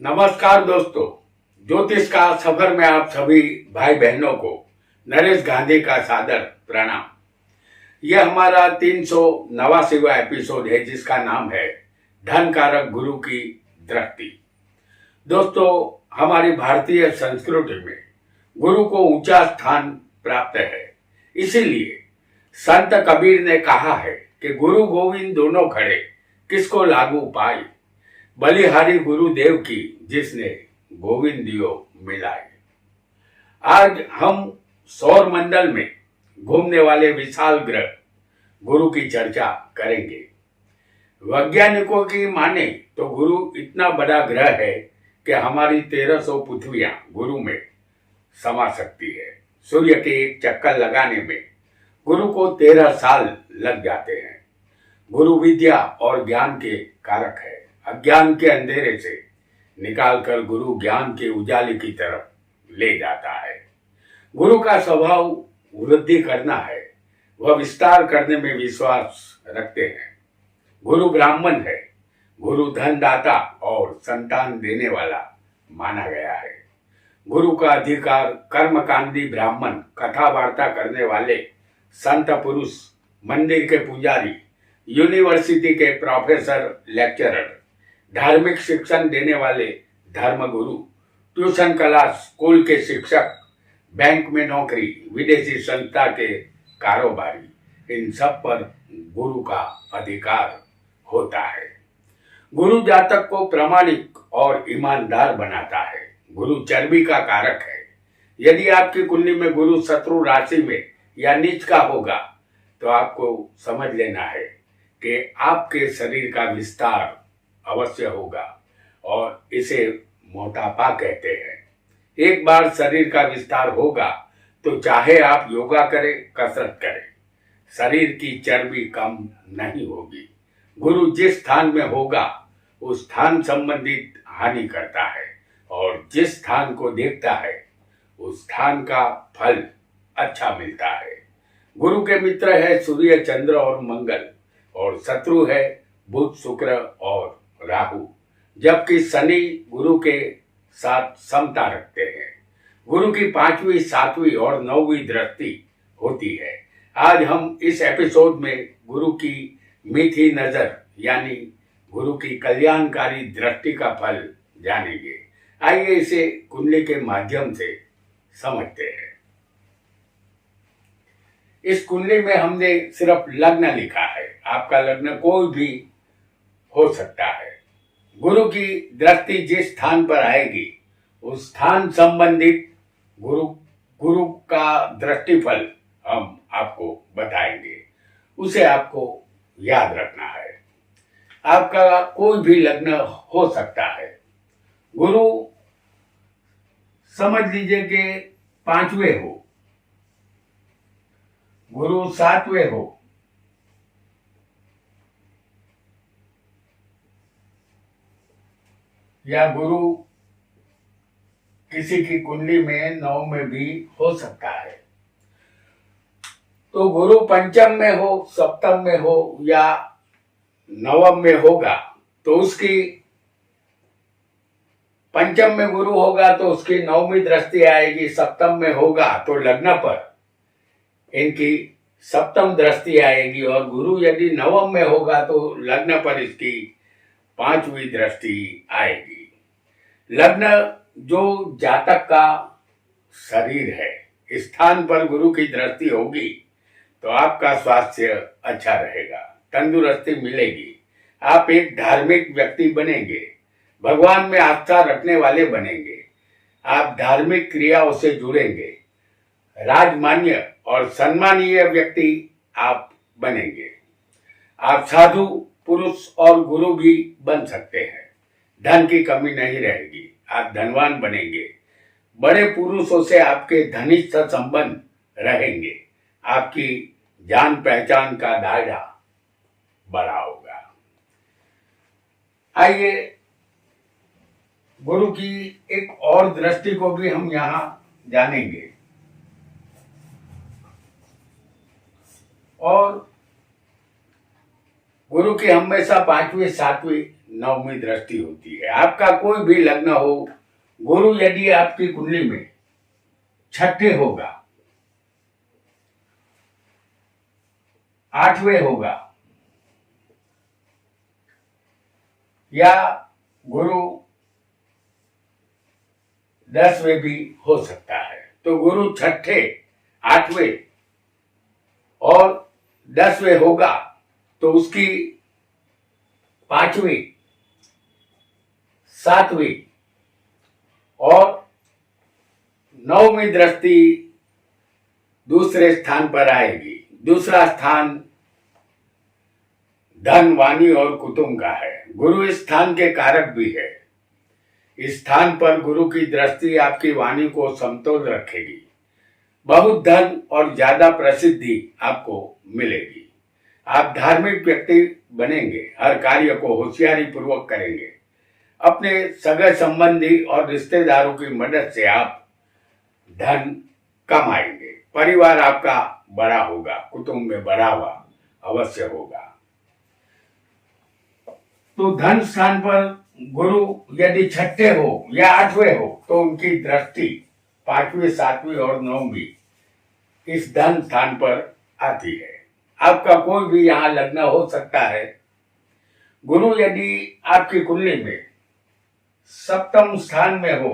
नमस्कार दोस्तों, ज्योतिष का सफर में आप सभी भाई बहनों को नरेश गांधी का सादर प्रणाम। यह हमारा 389वां एपिसोड है जिसका नाम है धन कारक गुरु की दृष्टि। दोस्तों, हमारी भारतीय संस्कृति में गुरु को ऊंचा स्थान प्राप्त है। इसीलिए संत कबीर ने कहा है कि गुरु गोविंद दोनों खड़े, किसको लागू पाई, बलिहारी गुरुदेव की जिसने गोविंद दियो मिलाई। आज हम सौर मंडल में घूमने वाले विशाल ग्रह गुरु की चर्चा करेंगे। वैज्ञानिकों की माने तो गुरु इतना बड़ा ग्रह है कि हमारी 1300 पृथ्वियां गुरु में समा सकती है। सूर्य के एक चक्कर लगाने में गुरु को 13 साल लग जाते हैं। गुरु विद्या और ज्ञान के कारक है। अज्ञान के अंधेरे से निकालकर गुरु ज्ञान के उजाले की तरफ ले जाता है। गुरु का स्वभाव वृद्धि करना है। वह विस्तार करने में विश्वास रखते हैं। गुरु ब्राह्मण है। गुरु धनदाता और संतान देने वाला माना गया है। गुरु का अधिकार कर्मकांडी ब्राह्मण, कथा वार्ता करने वाले संत पुरुष, मंदिर के पुजारी, यूनिवर्सिटी के प्रोफेसर लेक्चरर, धार्मिक शिक्षण देने वाले धर्मगुरु, ट्यूशन क्लास स्कूल के शिक्षक, बैंक में नौकरी, विदेशी संस्था के कारोबारी, इन सब पर गुरु का अधिकार होता है। गुरु जातक को प्रामाणिक और ईमानदार बनाता है। गुरु चर्बी का कारक है। यदि आपकी कुंडली में गुरु शत्रु राशि में या नीच का होगा तो आपको समझ लेना है कि आपके शरीर का विस्तार अवश्य होगा और इसे मोटापा कहते हैं। एक बार शरीर का विस्तार होगा तो चाहे आप योगा करें, कसरत करें, शरीर की चर्बी कम नहीं होगी। गुरु जिस स्थान में होगा उस स्थान संबंधित हानि करता है और जिस स्थान को देखता है उस स्थान का फल अच्छा मिलता है। गुरु के मित्र है सूर्य, चंद्र और मंगल और शत्रु है बुध, शुक्र और राहु, जबकि शनि गुरु के साथ समता रखते हैं। गुरु की 5वीं, 7वीं और 9वीं दृष्टि होती है। आज हम इस एपिसोड में गुरु की मीठी नजर यानी गुरु की कल्याणकारी दृष्टि का फल जानेंगे। आइए इसे कुंडली के माध्यम से समझते हैं। इस कुंडली में हमने सिर्फ लग्न लिखा है। आपका लग्न कोई भी हो सकता है। गुरु की दृष्टि जिस स्थान पर आएगी उस स्थान संबंधित गुरु का दृष्टिफल हम आपको बताएंगे। उसे आपको याद रखना है। आपका कोई भी लग्न हो सकता है। गुरु समझ लीजिए कि 5वें हो, गुरु 7वें हो, या गुरु किसी की कुंडली में 9 में भी हो सकता है। तो गुरु पंचम में हो, सप्तम में हो या नवम में होगा तो उसकी पंचम में गुरु होगा तो उसकी 9वीं दृष्टि आएगी। सप्तम में होगा तो लग्न पर इनकी सप्तम दृष्टि आएगी और गुरु यदि नवम में होगा तो लग्न पर इसकी 5वीं दृष्टि आएगी। लग्न जो जातक का शरीर है, इस स्थान पर गुरु की दृष्टि होगी तो आपका स्वास्थ्य अच्छा रहेगा, तंदुरुस्ती मिलेगी, आप एक धार्मिक व्यक्ति बनेंगे, भगवान में आस्था रखने वाले बनेंगे, आप धार्मिक क्रियाओं से जुड़ेंगे, राजमान्य और सम्मानीय व्यक्ति आप बनेंगे। आप साधु पुरुष और गुरु भी बन सकते हैं। धन की कमी नहीं रहेगी, आप धनवान बनेंगे। बड़े पुरुषों से आपके घनिष्ठ संबंध रहेंगे। आपकी जान पहचान का दायरा बड़ा होगा। आइए गुरु की एक और दृष्टि को भी हम यहाँ जानेंगे। और गुरु की हमेशा 5वीं, 7वीं नवमी दृष्टि होती है। आपका कोई भी लग्न हो, गुरु यदि आपकी कुंडली में छठे होगा, आठवें होगा या गुरु 10वें भी हो सकता है, तो गुरु छठे, आठवें और 10वें होगा तो उसकी 5वीं, 7वीं और 9वीं दृष्टि दूसरे स्थान पर आएगी। दूसरा स्थान धन, वाणी और कुटुंब का है। गुरु इस स्थान के कारक भी है। इस स्थान पर गुरु की दृष्टि आपकी वाणी को समतोल रखेगी। बहुत धन और ज्यादा प्रसिद्धि आपको मिलेगी। आप धार्मिक व्यक्ति बनेंगे। हर कार्य को होशियारी पूर्वक करेंगे। अपने सगे संबंधी और रिश्तेदारों की मदद से आप धन कमाएंगे। परिवार आपका बड़ा होगा, कुटुंब में बढ़ावा अवश्य होगा। तो धन स्थान पर गुरु यदि छठे हो या 8वें हो तो उनकी दृष्टि 5वीं, 7वीं और 9वीं इस धन स्थान पर आती है। आपका कोई भी यहाँ लग्न हो सकता है। गुरु यदि आपकी कुंडली में सप्तम स्थान में हो,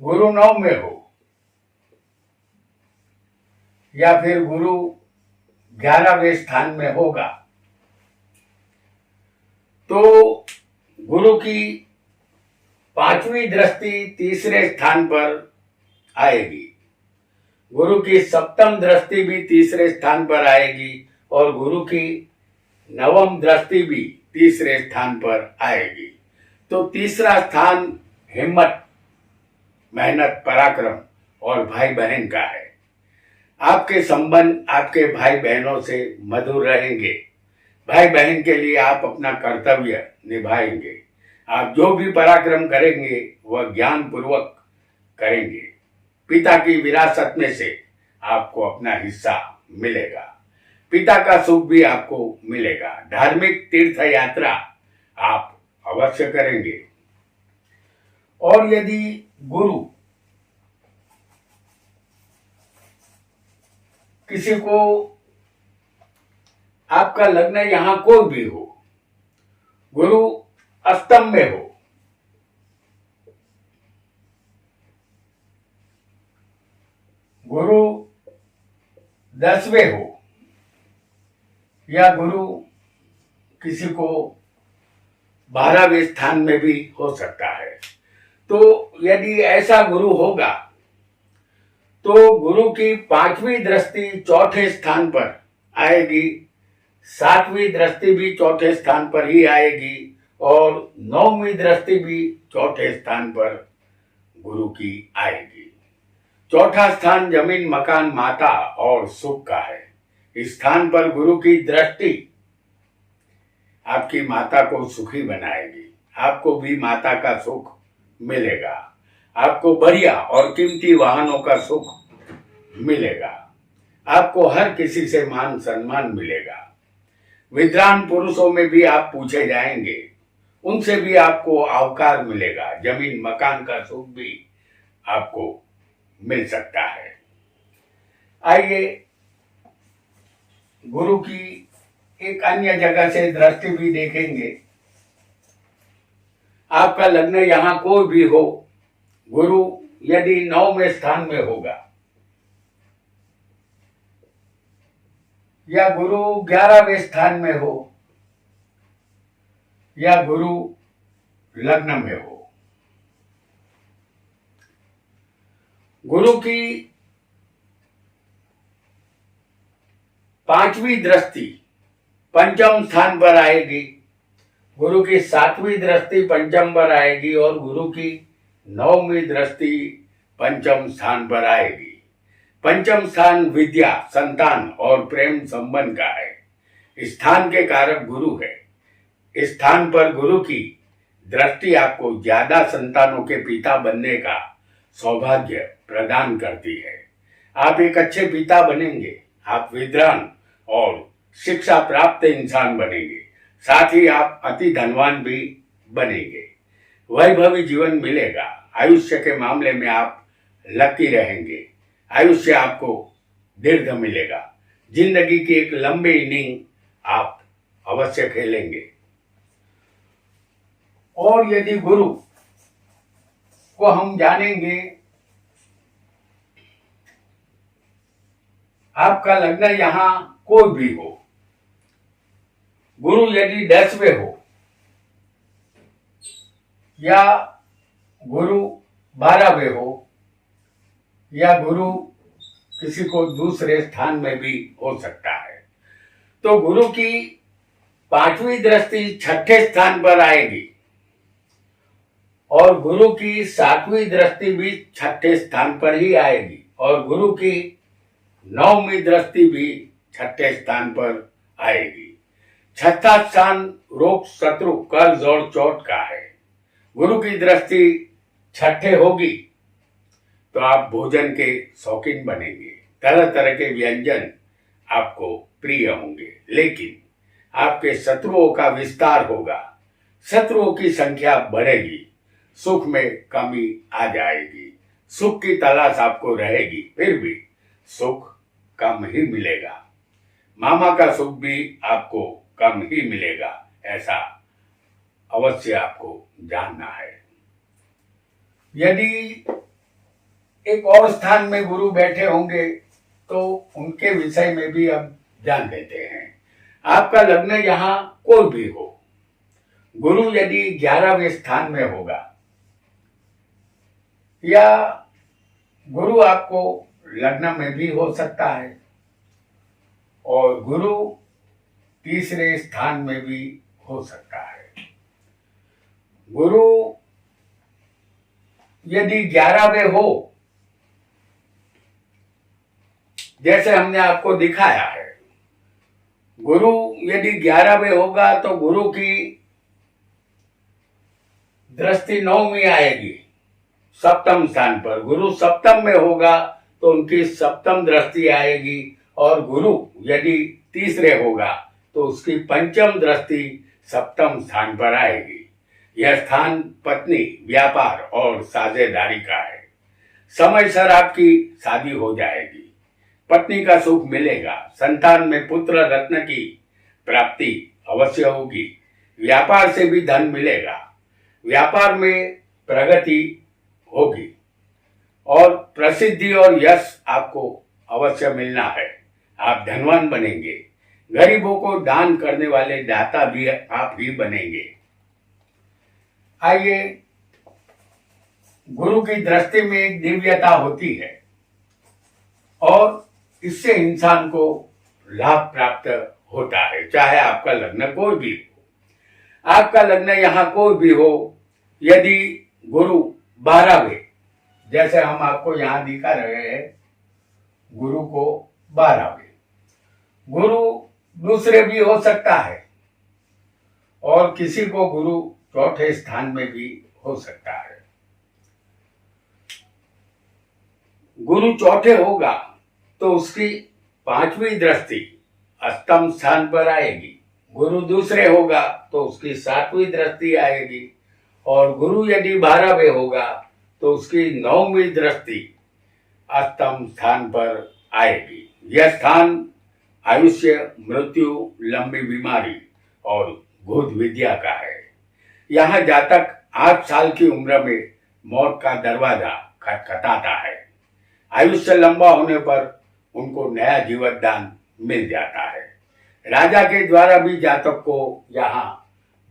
गुरु 9 में हो या फिर गुरु 11वें स्थान में होगा तो गुरु की 5वीं दृष्टि तीसरे स्थान पर आएगी। गुरु की सप्तम दृष्टि भी तीसरे स्थान पर आएगी और गुरु की 9वीं दृष्टि भी तीसरे स्थान पर आएगी। तो तीसरा स्थान हिम्मत, मेहनत, पराक्रम और भाई बहन का है। आपके संबंध आपके भाई बहनों से मधुर रहेंगे। भाई बहन के लिए आप अपना कर्तव्य निभाएंगे। आप जो भी पराक्रम करेंगे वह ज्ञान पूर्वक करेंगे। पिता की विरासत में से आपको अपना हिस्सा मिलेगा। पिता का सुख भी आपको मिलेगा। धार्मिक तीर्थ यात्रा आप अवश्य करेंगे। और यदि गुरु किसी को, आपका लग्न यहां कोई भी हो, गुरु अष्टम में हो, गुरु 10वें हो या गुरु किसी को 12वें स्थान में भी हो सकता है। तो यदि ऐसा गुरु होगा तो गुरु की 5वीं दृष्टि चौथे स्थान पर आएगी, 7वीं दृष्टि भी चौथे स्थान पर ही आएगी और 9वीं दृष्टि भी चौथे स्थान पर गुरु की आएगी। चौथा स्थान जमीन, मकान, माता और सुख का है। इस स्थान पर गुरु की दृष्टि आपकी माता को सुखी बनाएगी। आपको भी माता का सुख मिलेगा। आपको बढ़िया और कीमती वाहनों का सुख मिलेगा। आपको हर किसी से मान सम्मान मिलेगा। विद्वान पुरुषों में भी आप पूछे जाएंगे, उनसे भी आपको आवकार मिलेगा। जमीन मकान का सुख भी आपको मिल सकता है। आइए गुरु की एक अन्य जगह से दृष्टि भी देखेंगे। आपका लग्न यहां कोई भी हो, गुरु यदि 9वें स्थान में होगा या गुरु 11वें स्थान में हो या गुरु लग्न में हो, गुरु की 5वीं दृष्टि पंचम स्थान पर आएगी, गुरु की 7वीं दृष्टि पंचम पर आएगी और गुरु की 9वीं दृष्टि पंचम स्थान पर आएगी। पंचम स्थान विद्या, संतान और प्रेम संबंध का है। स्थान के कारक गुरु है। इस स्थान पर गुरु की दृष्टि आपको ज्यादा संतानों के पिता बनने का सौभाग्य प्रदान करती है। आप एक अच्छे पिता बनेंगे। आप विद्वान और शिक्षा प्राप्त इंसान बनेंगे। साथ ही आप अति धनवान भी बनेंगे। वैभवी जीवन मिलेगा। आयुष्य के मामले में आप लकी रहेंगे। आयुष्य आपको दीर्घ मिलेगा। जिंदगी की एक लंबी इनिंग आप अवश्य खेलेंगे। और यदि गुरु को हम जानेंगे, आपका लग्न यहां कोई भी हो, गुरु यदि 10वें हो या गुरु 12वें हो या गुरु किसी को दूसरे स्थान में भी हो सकता है, तो गुरु की 5वीं दृष्टि 6ठे स्थान पर आएगी और गुरु की 7वीं दृष्टि भी 6ठे स्थान पर ही आएगी और गुरु की 9वीं दृष्टि भी 6ठे स्थान पर आएगी। 6ठा स्थान रोग, शत्रु, कर्ज और चोट का है। गुरु की दृष्टि 6ठे होगी तो आप भोजन के शौकीन बनेंगे। तरह तरह के व्यंजन आपको प्रिय होंगे, लेकिन आपके शत्रुओं का विस्तार होगा। शत्रुओं की संख्या बढ़ेगी। सुख में कमी आ जाएगी। सुख की तलाश आपको रहेगी, फिर भी सुख कम ही मिलेगा। मामा का सुख भी आपको कम ही मिलेगा, ऐसा अवश्य आपको जानना है। यदि एक और स्थान में गुरु बैठे होंगे तो उनके विषय में भी अब जान लेते हैं। आपका लग्न यहां कोई भी हो, गुरु यदि 11वें स्थान में होगा या गुरु आपको लग्न में भी हो सकता है और गुरु तीसरे स्थान में भी हो सकता है। गुरु यदि 11वें हो, जैसे हमने आपको दिखाया है, गुरु यदि 11वें होगा तो गुरु की दृष्टि 9वीं आएगी सप्तम स्थान पर। गुरु सप्तम में होगा तो उनकी सप्तम दृष्टि आएगी और गुरु यदि तीसरे होगा तो उसकी पंचम दृष्टि सप्तम स्थान पर आएगी। यह स्थान पत्नी, व्यापार और साझेदारी का है। समय सर आपकी शादी हो जाएगी। पत्नी का सुख मिलेगा। संतान में पुत्र रत्न की प्राप्ति अवश्य होगी। व्यापार से भी धन मिलेगा। व्यापार में प्रगति होगी और प्रसिद्धि और यश आपको अवश्य मिलना है। आप धनवान बनेंगे। गरीबों को दान करने वाले दाता भी आप ही बनेंगे। आइए, गुरु की दृष्टि में एक दिव्यता होती है और इससे इंसान को लाभ प्राप्त होता है, चाहे आपका लग्न कोई भी हो। आपका लग्न यहां कोई भी हो, यदि गुरु 12वें, जैसे हम आपको यहां दिखा रहे हैं, गुरु को 12वें, गुरु दूसरे भी हो सकता है और किसी को गुरु 4ठे स्थान में भी हो सकता है। गुरु 4ठे होगा तो उसकी 5वीं दृष्टि अष्टम स्थान पर आएगी। गुरु दूसरे होगा तो उसकी 7वीं दृष्टि आएगी और गुरु यदि 12वें होगा तो उसकी 9वीं दृष्टि अष्टम स्थान पर आएगी। यह स्थान आयुष्य, मृत्यु, लंबी बीमारी और भूत विद्या का है। यहाँ जातक 8 साल की उम्र में मौत का दरवाजा खटखटाता है। आयुष्य लंबा होने पर उनको नया जीवन दान मिल जाता है। राजा के द्वारा भी जातक को यहाँ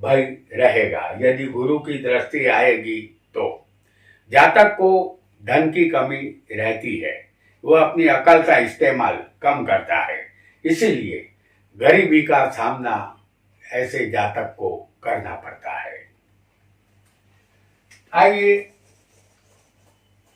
भय रहेगा। यदि गुरु की दृष्टि आएगी तो जातक को धन की कमी रहती है। वह अपनी अकल का इस्तेमाल कम करता है, इसीलिए गरीबी का सामना ऐसे जातक को करना पड़ता है। आइए,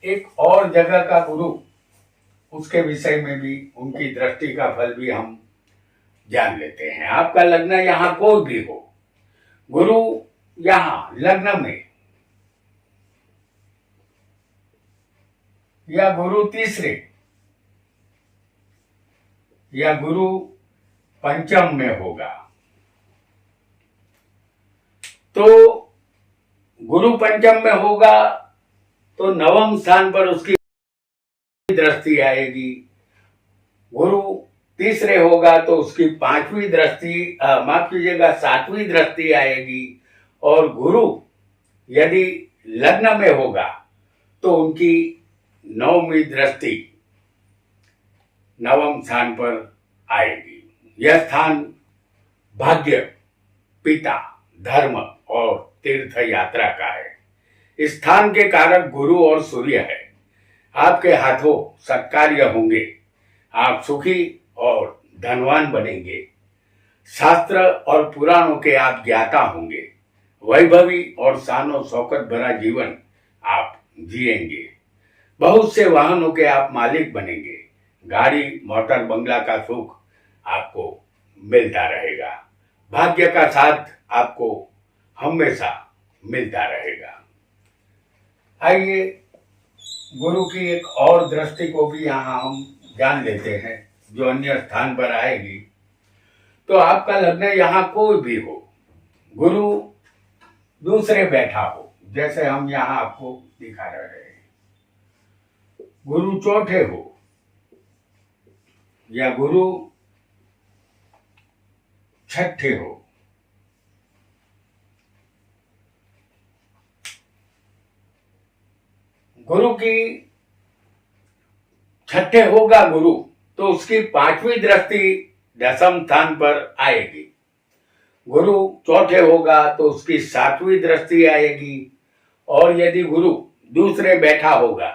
एक और जगह का गुरु, उसके विषय में भी, उनकी दृष्टि का फल भी हम जान लेते हैं। आपका लग्न यहां कोई भी हो, गुरु यहां लग्न में या गुरु तीसरे या गुरु पंचम में होगा तो गुरु पंचम में होगा तो नवम स्थान पर उसकी दृष्टि आएगी। गुरु तीसरे होगा तो उसकी पांचवी दृष्टि, माफ कीजिएगा, सातवीं दृष्टि आएगी। और गुरु यदि लग्न में होगा तो उनकी नवमी दृष्टि नवम स्थान पर आएगी। यह स्थान भाग्य, पिता, धर्म और तीर्थ यात्रा का है। इस स्थान के कारक गुरु और सूर्य है। आपके हाथों सत्कार्य होंगे, आप सुखी और धनवान बनेंगे। शास्त्र और पुराणों के आप ज्ञाता होंगे। वैभवी और शानो शौकत भरा जीवन आप जिएंगे। बहुत से वाहनों के आप मालिक बनेंगे। गाड़ी, मोटर, बंगला का सुख आपको मिलता रहेगा। भाग्य का साथ आपको हमेशा मिलता रहेगा। आइए गुरु की एक और दृष्टि को भी यहाँ हम जान लेते हैं जो अन्य स्थान पर आएगी। तो आपका लग्न यहाँ कोई भी हो, गुरु दूसरे बैठा हो, जैसे हम यहाँ आपको दिखा रहे हैं, गुरु चौथे हो या गुरु छठे हो, गुरु की छठे होगा गुरु तो उसकी पांचवी दृष्टि दशम स्थान पर आएगी। गुरु चौथे होगा तो उसकी सातवीं दृष्टि आएगी। और यदि गुरु दूसरे बैठा होगा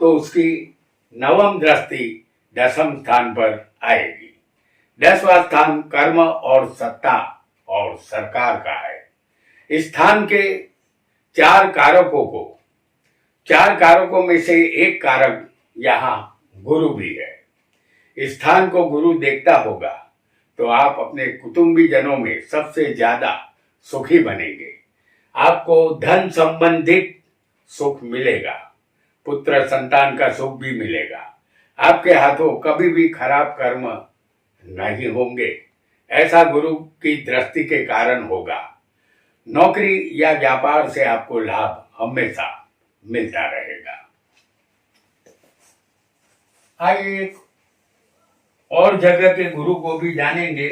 तो उसकी नवम दृष्टि दशम स्थान पर आएगी। 10वां स्थान कर्म और सत्ता और सरकार का है। इस स्थान के चार कारकों में से एक कारक यहाँ गुरु भी है। इस स्थान को गुरु देखता होगा तो आप अपने कुटुंबी जनों में सबसे ज्यादा सुखी बनेंगे। आपको धन संबंधित सुख मिलेगा, पुत्र संतान का सुख भी मिलेगा। आपके हाथों कभी भी खराब कर्म नहीं होंगे, ऐसा गुरु की दृष्टि के कारण होगा। नौकरी या व्यापार से आपको लाभ हमेशा मिलता रहेगा। आइए एक और जगह के गुरु को भी जानेंगे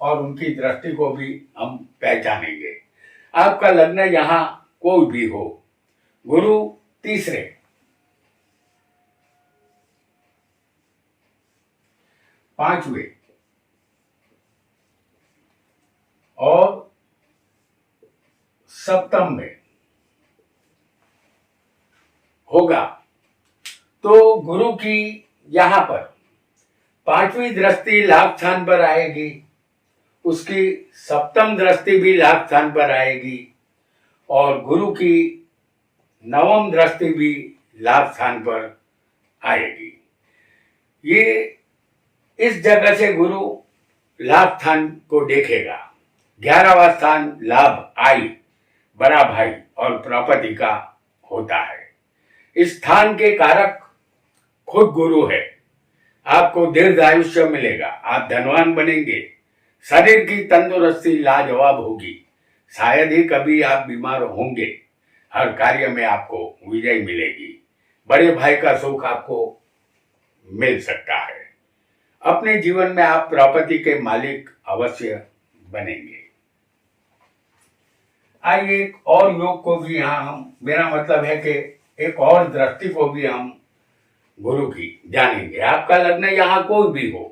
और उनकी दृष्टि को भी हम पहचानेंगे। आपका लग्न यहाँ कोई भी हो, गुरु तीसरे, पांचवे और सप्तम में होगा तो गुरु की यहां पर पांचवी दृष्टि लाभ स्थान पर आएगी। उसकी सप्तम दृष्टि भी लाभ स्थान पर आएगी और गुरु की नवम दृष्टि भी लाभ स्थान पर आएगी। ये इस जगह से गुरु लाभ स्थान को देखेगा। 11वां स्थान लाभ, आई, बड़ा भाई और प्रॉपर्टी का होता है। इस स्थान के कारक खुद गुरु है। आपको दीर्घ आयुष्य मिलेगा, आप धनवान बनेंगे, शरीर की तंदुरुस्ती लाजवाब होगी। शायद ही कभी आप बीमार होंगे। हर कार्य में आपको विजय मिलेगी। बड़े भाई का सुख आपको मिल सकता है। अपने जीवन में आप प्रॉपर्टी के मालिक अवश्य बनेंगे। आइए एक और योग को भी यहाँ हम, मेरा मतलब है कि एक और दृष्टि को भी हम गुरु की जानेंगे। आपका लग्न यहाँ कोई भी हो,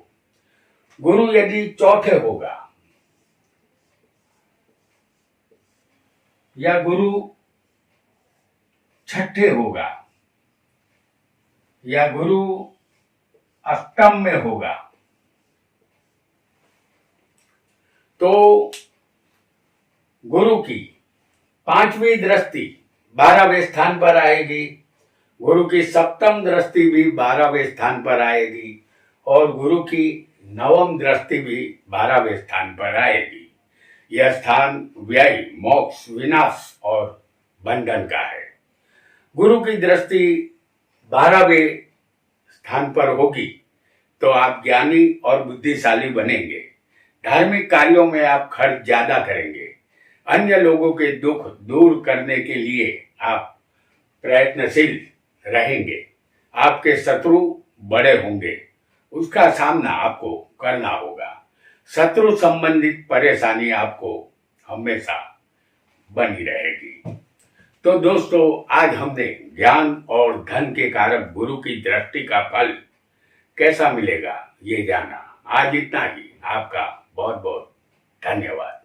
गुरु यदि चौथे होगा या गुरु छठे होगा या गुरु अष्टम में होगा तो गुरु की पांचवी दृष्टि 12वें स्थान पर आएगी। गुरु की सप्तम दृष्टि भी 12वें स्थान पर आएगी और गुरु की नवम दृष्टि भी 12वें स्थान पर आएगी। यह स्थान व्यय, मोक्ष, विनाश और बंधन का है। गुरु की दृष्टि 12वें स्थान पर होगी तो आप ज्ञानी और बुद्धिशाली बनेंगे। धार्मिक कार्यों में आप खर्च ज्यादा करेंगे। अन्य लोगों के दुख दूर करने के लिए आप प्रयत्नशील रहेंगे। आपके शत्रु बड़े होंगे, उसका सामना आपको करना होगा। शत्रु संबंधित परेशानी आपको हमेशा बनी रहेगी। तो दोस्तों, आज हमने ज्ञान और धन के कारक गुरु की दृष्टि का फल कैसा मिलेगा ये जाना। आज इतना ही। आपका बहुत बहुत धन्यवाद।